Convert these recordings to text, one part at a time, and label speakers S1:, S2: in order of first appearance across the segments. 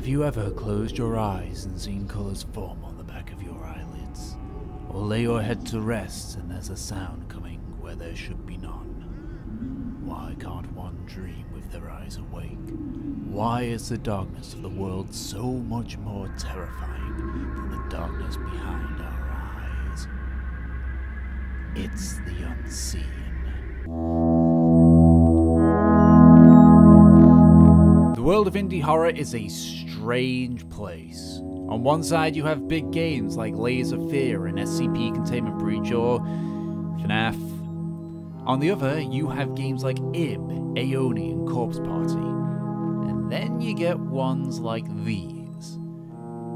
S1: Have you ever closed your eyes and seen colors form on the back of your eyelids? Or lay your head to rest and there's a sound coming where there should be none? Why can't one dream with their eyes awake? Why is the darkness of the world so much more terrifying than the darkness behind our eyes? It's the unseen. The world of indie horror is a strange place. On one side you have big games like Layers of Fear and SCP Containment Breach or FNAF. On the other, you have games like IB, Aeoni and Corpse Party. And then you get ones like these.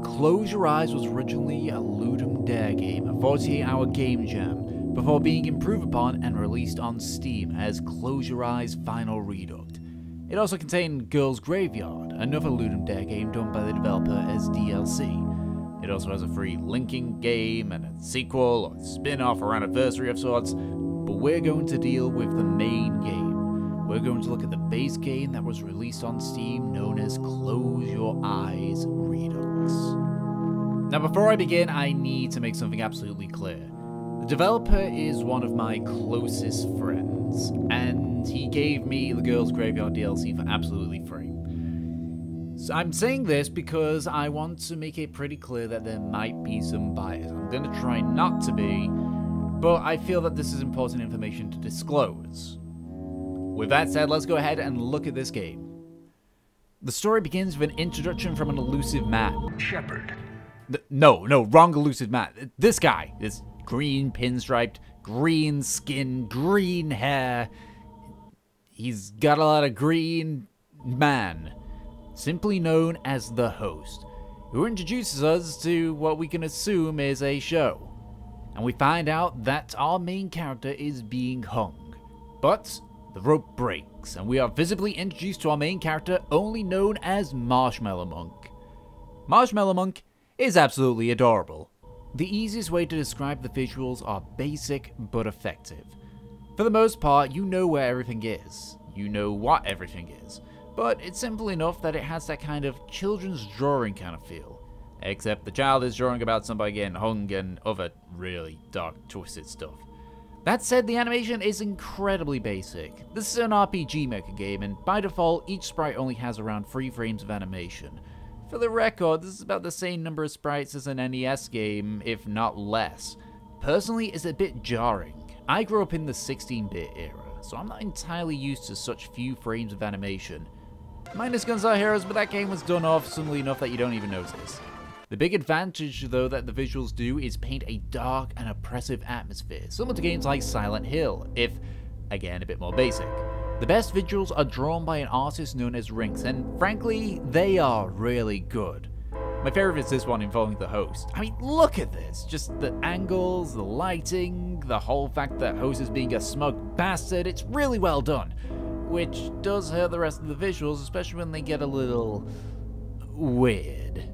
S1: Close Your Eyes was originally a Ludum Dare game, a 48-hour game jam, before being improved upon and released on Steam as Close Your Eyes Final Reduct. It also contained Girls Graveyard, another Ludum Dare game done by the developer as DLC. It also has a free linking game and a sequel or spin-off or anniversary of sorts, but we're going to deal with the main game. We're going to look at the base game that was released on Steam known as Close Your Eyes Redux. Now before I begin, I need to make something absolutely clear. The developer is one of my closest friends, and he gave me the Girls Graveyard DLC for absolutely free. So I'm saying this because I want to make it pretty clear that there might be some bias. I'm going to try not to be, but I feel that this is important information to disclose. With that said, let's go ahead and look at this game. The story begins with an introduction from an elusive man.
S2: Shepherd.
S1: No, wrong elusive man. This guy, this green pinstriped, green skin, green hair. He's got a lot of green man, simply known as the host, who introduces us to what we can assume is a show. And we find out that our main character is being hung. But the rope breaks, and we are visibly introduced to our main character, only known as Marshmallow Monk. Marshmallow Monk is absolutely adorable. The easiest way to describe the visuals are basic but effective. For the most part, you know where everything is. You know what everything is. But it's simple enough that it has that kind of children's drawing kind of feel. Except the child is drawing about somebody getting hung and other really dark, twisted stuff. That said, the animation is incredibly basic. This is an RPG Maker game, and by default, each sprite only has around 3 frames of animation. For the record, this is about the same number of sprites as an NES game, if not less. Personally, it's a bit jarring. I grew up in the 16-bit era, so I'm not entirely used to such few frames of animation. Minus Gunstar Heroes, but that game was done off suddenly enough that you don't even notice. The big advantage, though, that the visuals do is paint a dark and oppressive atmosphere, similar to games like Silent Hill, if, again, a bit more basic. The best visuals are drawn by an artist known as Rinks, and frankly, they are really good. My favorite is this one involving the host. I mean, look at this! Just the angles, the lighting, the whole fact that host is being a smug bastard, it's really well done. Which does hurt the rest of the visuals, especially when they get a little weird.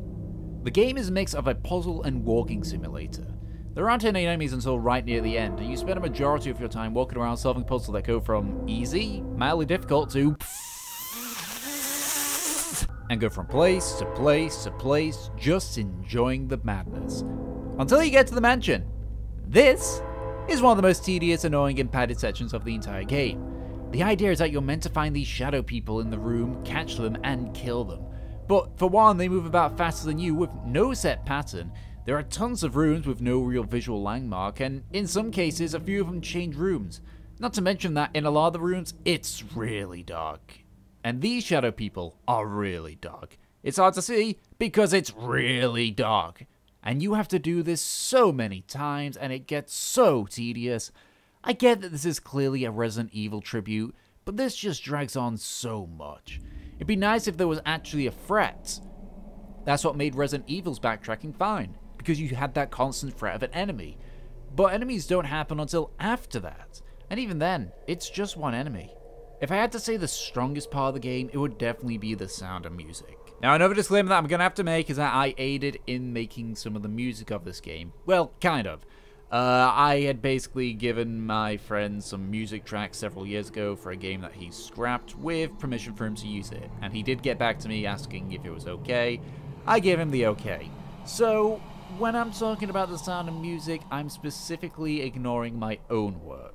S1: The game is a mix of a puzzle and walking simulator. There aren't any enemies until right near the end, and you spend a majority of your time walking around solving puzzles that go from easy, mildly difficult, to and go from place to place to place, just enjoying the madness. Until you get to the mansion. This is one of the most tedious, annoying, and padded sections of the entire game. The idea is that you're meant to find these shadow people in the room, catch them, and kill them. But for one, they move about faster than you with no set pattern. There are tons of rooms with no real visual landmark, and in some cases, a few of them change rooms. Not to mention that in a lot of the rooms, it's really dark. And these shadow people are really dark. It's hard to see because it's really dark. And you have to do this so many times, and it gets so tedious. I get that this is clearly a Resident Evil tribute, but this just drags on so much. It'd be nice if there was actually a threat. That's what made Resident Evil's backtracking fine, because you had that constant threat of an enemy. But enemies don't happen until after that, and even then, it's just one enemy. If I had to say the strongest part of the game, it would definitely be the sound and music. Now, another disclaimer that I'm going to have to make is that I aided in making some of the music of this game. Well, kind of. I had basically given my friend some music tracks several years ago for a game that he scrapped with permission for him to use it, and he did get back to me asking if it was okay. I gave him the okay. So, when I'm talking about the sound of music, I'm specifically ignoring my own work.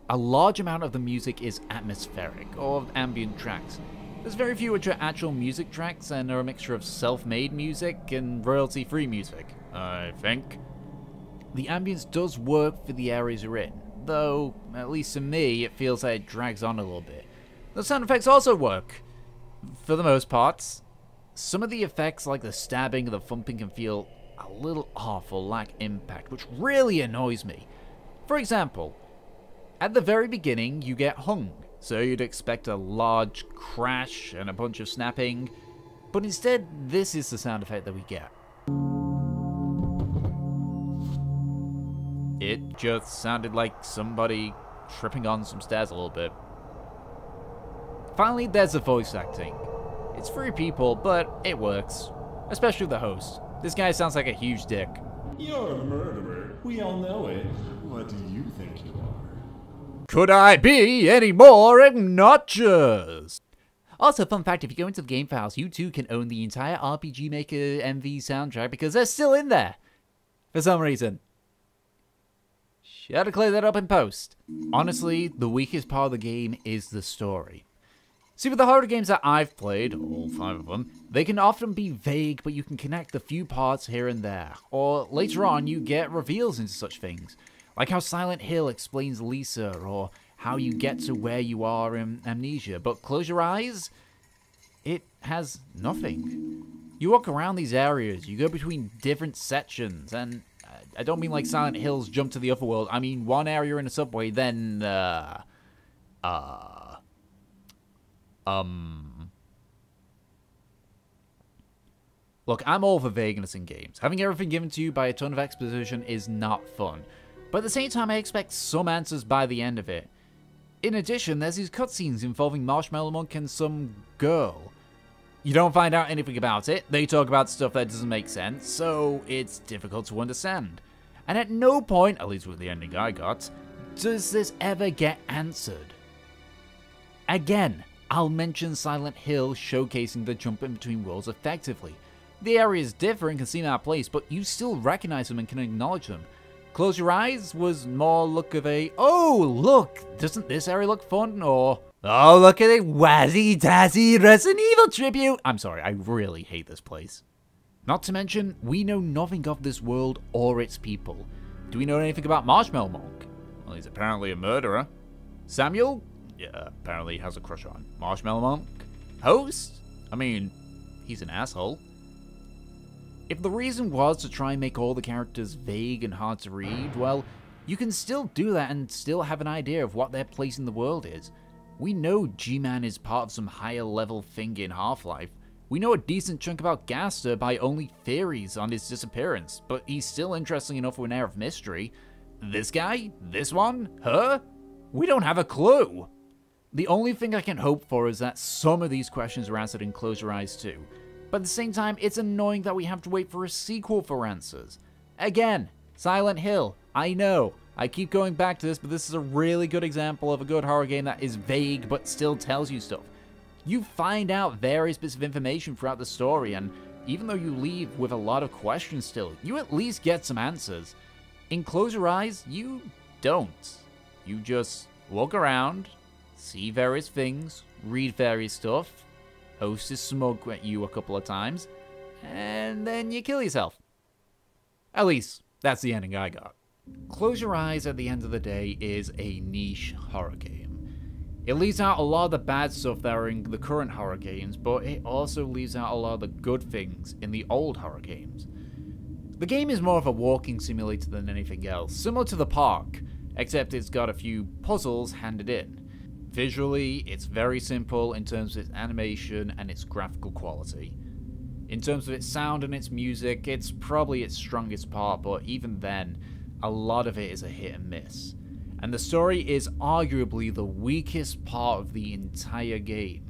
S1: A large amount of the music is atmospheric, or ambient tracks. There's very few which are actual music tracks and are a mixture of self-made music and royalty-free music, I think. The ambience does work for the areas you're in, though, at least to me, it feels like it drags on a little bit. The sound effects also work, for the most part. Some of the effects, like the stabbing or the thumping, can feel a little off or lack impact, which really annoys me. For example, at the very beginning, you get hung, so you'd expect a large crash and a bunch of snapping, but instead, this is the sound effect that we get. It just sounded like somebody tripping on some stairs a little bit. Finally, there's the voice acting. It's 3 people, but it works. Especially the host. This guy sounds like a huge dick.
S2: You're a murderer. We all know it. What do you think you are?
S1: Could I be any more obnoxious? Also, fun fact, if you go into the game files, you too can own the entire RPG Maker MV soundtrack because they're still in there. For some reason. Should to clear that up in post. Honestly, the weakest part of the game is the story. See, with the horror games that I've played, all 5 of them, they can often be vague, but you can connect the few parts here and there. Or later on, you get reveals into such things. Like how Silent Hill explains Lisa, or how you get to where you are in Amnesia. But close your eyes, it has nothing. You walk around these areas, you go between different sections, and I don't mean like Silent Hill's jump to the other world. I mean one area in a subway, then, Look, I'm all for vagueness in games. Having everything given to you by a ton of exposition is not fun. But at the same time, I expect some answers by the end of it. In addition, there's these cutscenes involving Marshmallow Monk and some girl. You don't find out anything about it, they talk about stuff that doesn't make sense, so it's difficult to understand. And at no point, at least with the ending I got, does this ever get answered. Again, I'll mention Silent Hill showcasing the jump in between worlds effectively. The areas differ and can seem out of place, but you still recognize them and can acknowledge them. Close Your Eyes was more look of a, oh look, doesn't this area look fun? Or, oh look at it, wazzy tazzy Resident Evil tribute. I'm sorry, I really hate this place. Not to mention, we know nothing of this world or its people. Do we know anything about Marshmallow Monk? Well, he's apparently a murderer. Samuel? Yeah, apparently has a crush on Marshmallow Monk. Host? I mean, he's an asshole. If the reason was to try and make all the characters vague and hard to read, well, you can still do that and still have an idea of what their place in the world is. We know G-Man is part of some higher level thing in Half-Life. We know a decent chunk about Gaster by only theories on his disappearance, but he's still interesting enough with an air of mystery. This guy? This one? Her? We don't have a clue. The only thing I can hope for is that some of these questions are answered in Close Your Eyes too. But at the same time, it's annoying that we have to wait for a sequel for answers. Again, Silent Hill, I know. I keep going back to this, but this is a really good example of a good horror game that is vague but still tells you stuff. You find out various bits of information throughout the story, and even though you leave with a lot of questions still, you at least get some answers. In Close Your Eyes, you don't. You just walk around, see various things, read various stuff, Host is smug at you a couple of times, and then you kill yourself. At least, that's the ending I got. Close Your Eyes at the end of the day is a niche horror game. It leaves out a lot of the bad stuff that are in the current horror games, but it also leaves out a lot of the good things in the old horror games. The game is more of a walking simulator than anything else, similar to The Park, except it's got a few puzzles handed in. Visually, it's very simple in terms of its animation and its graphical quality. In terms of its sound and its music, it's probably its strongest part, but even then, a lot of it is a hit and miss. And the story is arguably the weakest part of the entire game.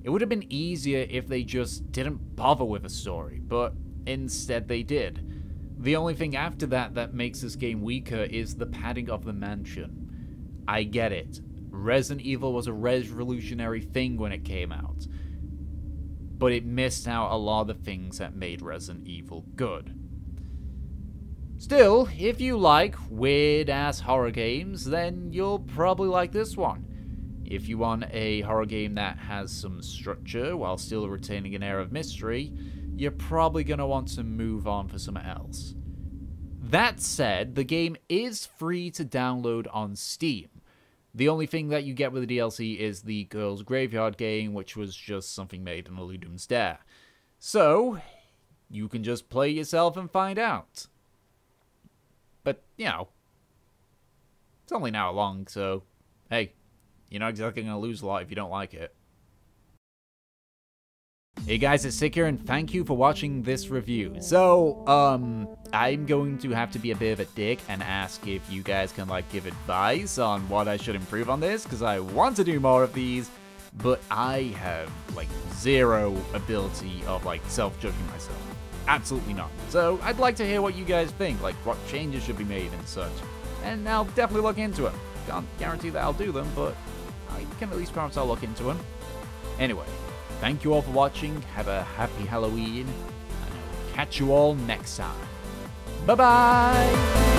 S1: It would have been easier if they just didn't bother with a story, but instead they did. The only thing after that makes this game weaker is the padding of the mansion. I get it. Resident Evil was a revolutionary thing when it came out, but it missed out a lot of the things that made Resident Evil good. Still, if you like weird-ass horror games, then you'll probably like this one. If you want a horror game that has some structure while still retaining an air of mystery, you're probably going to want to move on for something else. That said, the game is free to download on Steam. The only thing that you get with the DLC is the Girls' Graveyard game, which was just something made in a Ludum's Dare. So, you can just play yourself and find out. But, you know, it's only an hour long, so, hey, you're not exactly going to lose a lot if you don't like it. Hey guys, it's Sick here, and thank you for watching this review. So, I'm going to have to be a bit of a dick and ask if you guys can, like, give advice on what I should improve on this, because I want to do more of these, but I have, like, zero ability of, like, self-judging myself. Absolutely not. So, I'd like to hear what you guys think, like, what changes should be made and such. And I'll definitely look into them. Can't guarantee that I'll do them, but I can at least promise I'll look into them. Anyway. Thank you all for watching, have a happy Halloween, and I'll catch you all next time. Bye-bye!